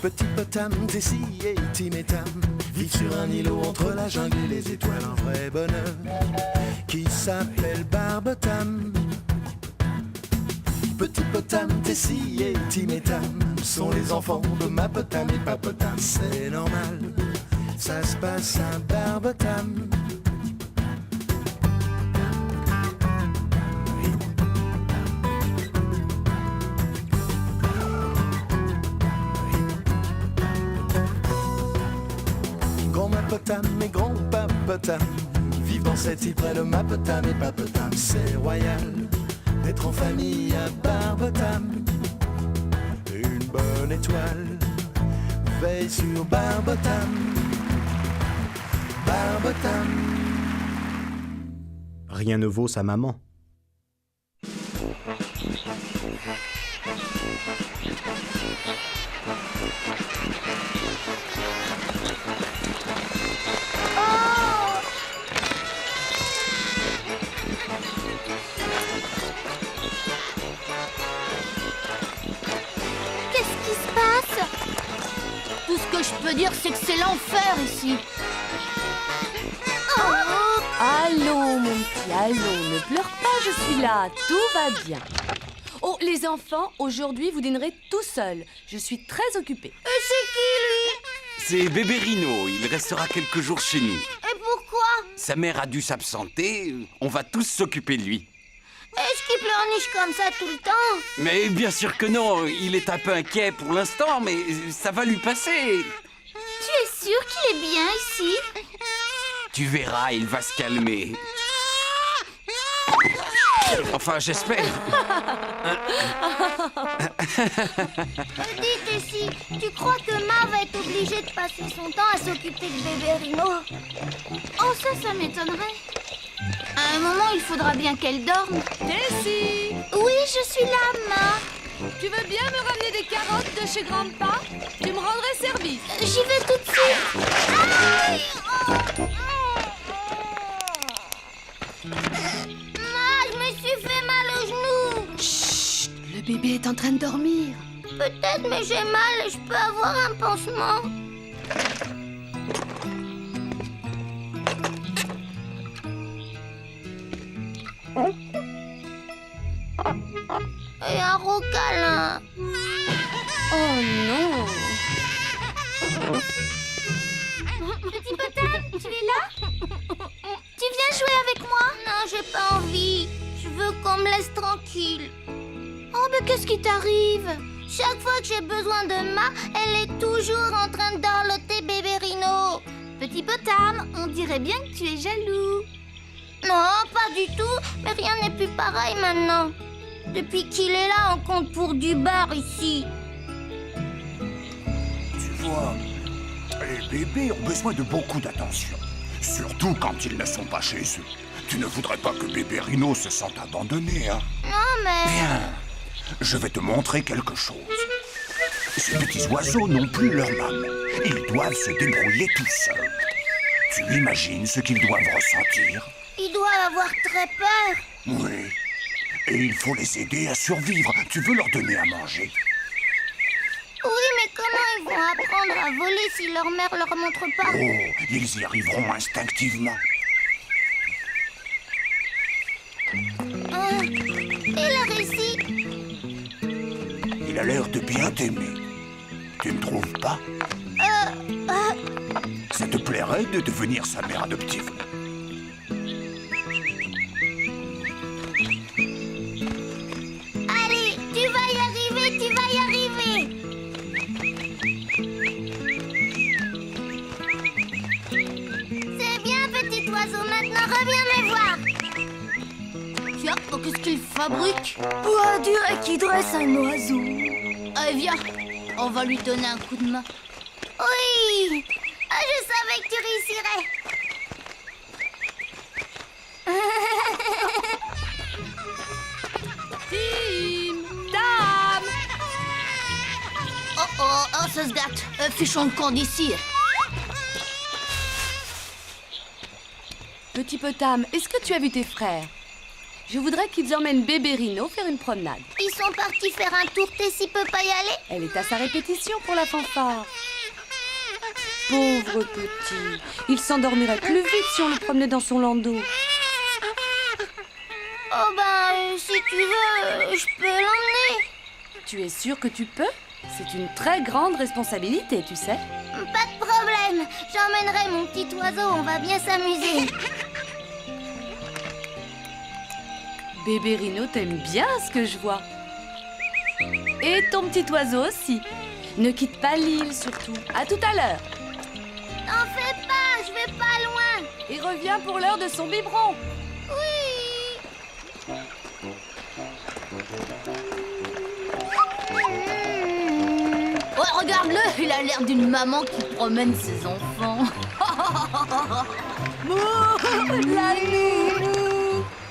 Petit Potam, Tessie et Tim et Tam vivent sur un îlot entre la jungle et les étoiles. Un vrai bonheur qui s'appelle Barbotam. Petit Potam, Tessie et Tim et Tam sont les enfants de ma Potam et Papotam. C'est normal, ça se passe à Barbotam. Grand-ma Potam et grand-pa Potam vivent dans cette île près de ma Potam et Papotam. C'est royal d'être en famille à Barbotam. Une bonne étoile veille sur Barbotam. Barbotam. Rien ne vaut sa maman. Tout ce que je peux dire, c'est que c'est l'enfer ici. Allons, mon petit, allons, ne pleure pas, je suis là, tout va bien. Oh, les enfants, aujourd'hui, vous dînerez tout seuls. Je suis très occupée. C'est qui, lui? C'est Bébé Rhino, il restera quelques jours chez nous. Et pourquoi? Sa mère a dû s'absenter, on va tous s'occuper de lui. Est-ce qu'il pleurniche comme ça tout le temps? Mais bien sûr que non, il est un peu inquiet pour l'instant, mais ça va lui passer. Tu es sûr qu'il est bien ici? Tu verras, il va se calmer. Enfin, j'espère. Dis, Tessie, tu crois que Ma va être obligée de passer son temps à s'occuper de Bébé Rhino? Oh, ça m'étonnerait. À un moment, il faudra bien qu'elle dorme. Tessie, Oui, je suis là, Ma. tu veux bien me ramener des carottes de chez Grandpa? Tu me rendrais service. J'y vais tout de suite. Aïe! Ma, je me suis fait mal au genou. Chut, le bébé est en train de dormir. Peut-être, mais j'ai mal et je peux avoir un pansement. Et un gros câlin. Oh non. Petit Potam, tu es là? Tu viens jouer avec moi? Non, j'ai pas envie. Je veux qu'on me laisse tranquille. Oh, mais qu'est-ce qui t'arrive? Chaque fois que j'ai besoin de Ma, elle est toujours en train de dorloter Bébé Rhino. Petit Potam, on dirait bien que tu es jaloux. Non, pas du tout, mais rien n'est plus pareil maintenant. Depuis qu'il est là, on compte pour du beurre ici. Tu vois, les bébés ont besoin de beaucoup d'attention. Surtout quand ils ne sont pas chez eux. Tu ne voudrais pas que Bébé Rhino se sente abandonné, hein? Non, mais... Viens, je vais te montrer quelque chose. Ces petits oiseaux n'ont plus leur maman. Ils doivent se débrouiller tout seuls. Tu imagines ce qu'ils doivent ressentir? il doit avoir très peur. Oui. Et il faut les aider à survivre. Tu veux leur donner à manger? Oui, mais comment ils vont apprendre à voler si leur mère leur montre pas? Oh, ils y arriveront instinctivement. Et le récit? Il a l'air de bien t'aimer. Tu ne trouves pas? Ça te plairait de devenir sa mère adoptive? Allez, tu vas y arriver, tu vas y arriver. C'est bien, petit oiseau, maintenant reviens me voir. Tiens, qu'est-ce qu'il fabrique? On dirait qu'il dresse un oiseau. Allez, viens, on va lui donner un coup de main. Oui, je savais que tu réussirais. Tim, Tam. Oh, ça se gâte. Fichons le camp d'ici. Petit Potam, est-ce que tu as vu tes frères? Je voudrais qu'ils emmènent bébé Rhino faire une promenade. Ils sont partis faire un tour, Tessie peut pas y aller? Elle est à sa répétition pour la fanfare. Pauvre petit, il s'endormirait plus vite si on le promenait dans son landau. Oh ben, si tu veux, je peux l'emmener. Tu es sûr que tu peux? C'est une très grande responsabilité, tu sais. Pas de problème, j'emmènerai mon petit oiseau, on va bien s'amuser. Bébé Rhino t'aime bien ce que je vois. Et ton petit oiseau aussi. Ne quitte pas l'île surtout. À tout à l'heure. T'en fais pas, je vais pas loin. Et reviens pour l'heure de son biberon. Oui. Ouais, regarde-le, il a l'air d'une maman qui promène ses enfants.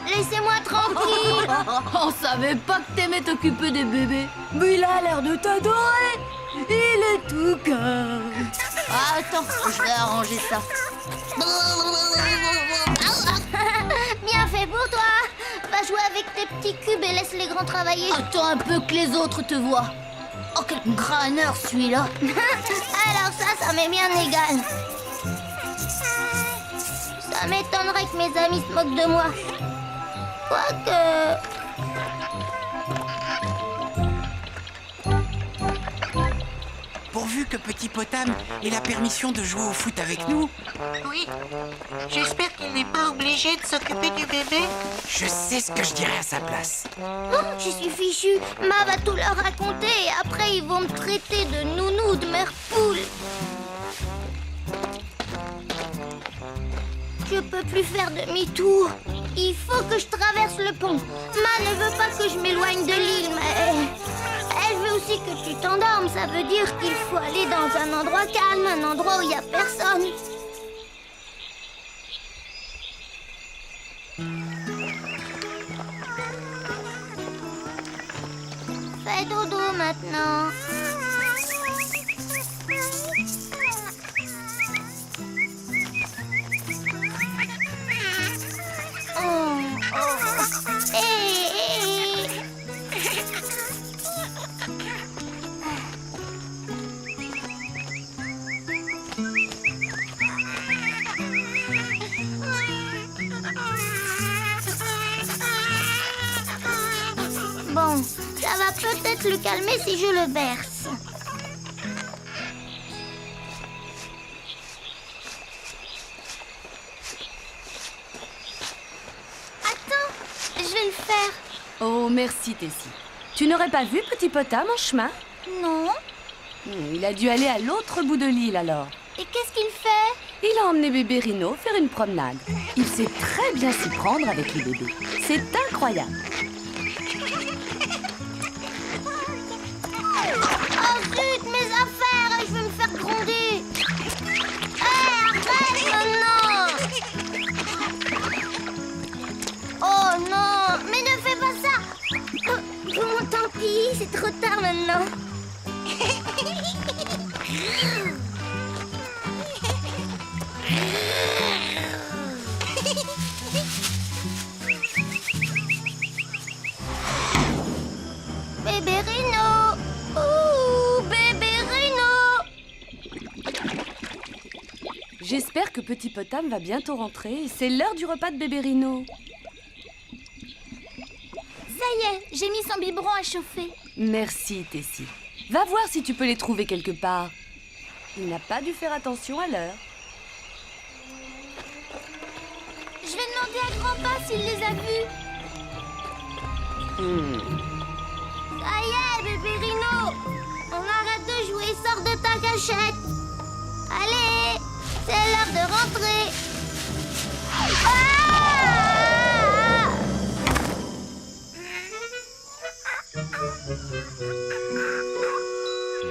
Laissez-moi tranquille. On savait pas que t'aimais t'occuper des bébés. Mais il a l'air de t'adorer. Il est tout cœur. Ah, attends, je vais arranger ça. Bien fait pour toi. Va jouer avec tes petits cubes et laisse les grands travailler. Attends un peu que les autres te voient. Oh, quel crâneur celui-là. Alors ça m'est bien égal. Ça m'étonnerait que mes amis se moquent de moi. Quoique... Pourvu que Petit Potam ait la permission de jouer au foot avec nous. Oui. J'espère qu'il n'est pas obligé de s'occuper du bébé. Je sais ce que je dirais à sa place. Oh, je suis fichue. Ma va tout leur raconter et après ils vont me traiter de nounou, de mère poule. Je peux plus faire demi-tour. Il faut que je traverse le pont. Ma ne veut pas que je m'éloigne de l'île, mais elle veut aussi que tu t'endormes. Ça veut dire qu'il faut aller dans un endroit calme, un endroit où il n'y a personne. Fais dodo maintenant. Bon, ça va peut-être le calmer si je le berce. Attends, je vais le faire. Oh, merci Tessie. Tu n'aurais pas vu Petit Potam en chemin? Non. Il a dû aller à l'autre bout de l'île alors. Et qu'est-ce qu'il fait? Il a emmené bébé Rhino faire une promenade. Il sait très bien s'y prendre avec les bébés. C'est incroyable. Oh zut, mes affaires, je vais me faire gronder. Arrête maintenant. Oh non, mais ne fais pas ça. Oh, tant pis, c'est trop tard maintenant. Bébé Rhino. Ouh, bébé Rhino. J'espère que Petit Potam va bientôt rentrer. C'est l'heure du repas de bébé Rhino. Ça y est, j'ai mis son biberon à chauffer. Merci Tessie. Va voir si tu peux les trouver quelque part. Il n'a pas dû faire attention à l'heure. Je vais demander à grand-papa s'il les a vus. Ça y est, bébé Rhino. On arrête de jouer, sors de ta cachette. Allez, c'est l'heure de rentrer. Ah!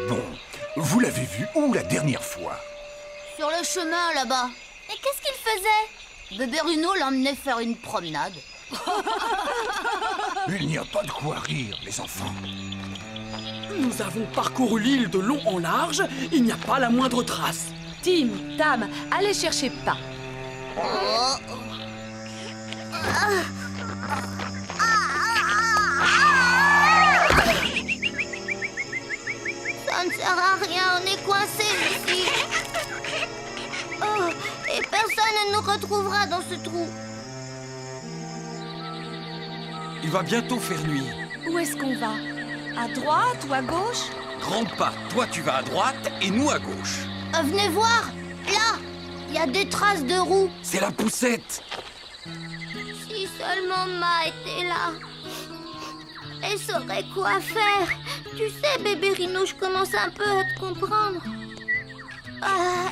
Bon, vous l'avez vu où la dernière fois? Sur le chemin là-bas. Et qu'est-ce qu'il faisait? Bébé Rhino l'emmenait faire une promenade. Il n'y a pas de quoi rire, les enfants. Nous avons parcouru l'île de long en large, il n'y a pas la moindre trace. Tim, Tam, allez chercher Pa. Oh. retrouvera dans ce trou. Il va bientôt faire nuit. Où est-ce qu'on va? À droite ou à gauche? Grand pas, toi tu vas à droite et nous à gauche. Venez voir. Là, il y a des traces de roues. C'est la poussette. Si seulement Ma était là. Elle saurait quoi faire. Tu sais, bébé Rhino, je commence un peu à te comprendre. Ah.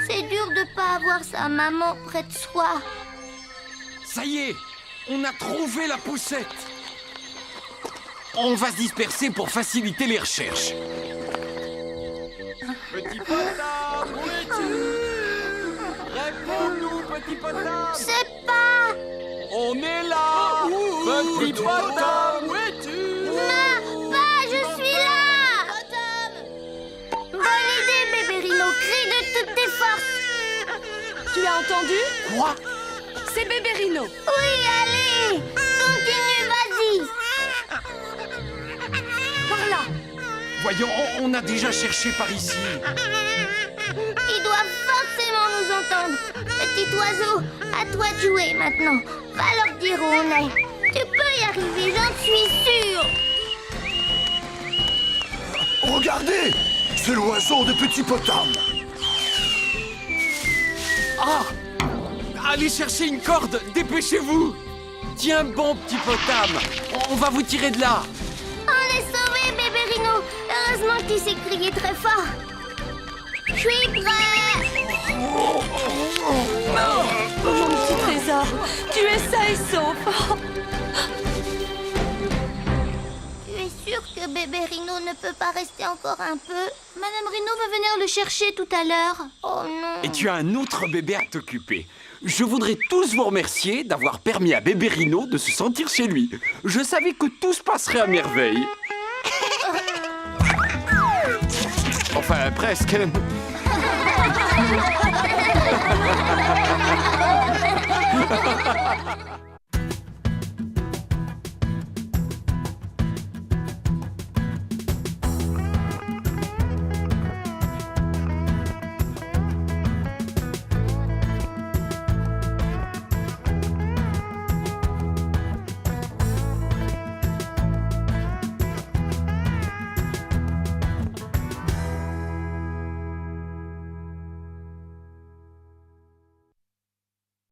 C'est dur de pas avoir sa maman près de soi. Ça y est, on a trouvé la poussette. On va se disperser pour faciliter les recherches. Petit potin, où es-tu? Réponds-nous, petit potin. Je sais pas. On est là. Petit potin, où es-tu? Je suis là. Bonne idée, bébé Rhino. Crie de toutes tes forces. Tu as entendu? Quoi? C'est bébé Rhino. Oui, allez. Continue, vas-y. Par là. Voyons, on a déjà cherché par ici. Ils doivent forcément nous entendre. Petit oiseau, à toi de jouer maintenant. Va leur dire où on est. Tu peux y arriver, j'en suis sûre. Regardez, c'est l'oiseau de Petit Potam. Ah! Allez chercher une corde, dépêchez-vous! Tiens bon, petit potam, on va vous tirer de là! On est sauvés, bébé Rhino. Heureusement que tu sais crier très fort. Je suis prêt. Oh, mon petit trésor, tu es sain et sauf. Tu es sûr que bébé Rhino ne peut pas rester encore un peu? Madame Rhino va venir le chercher tout à l'heure. Oh non. Et tu as un autre bébé à t'occuper. Je voudrais tous vous remercier d'avoir permis à bébé Rhino de se sentir chez lui. Je savais que tout se passerait à merveille. Enfin, presque.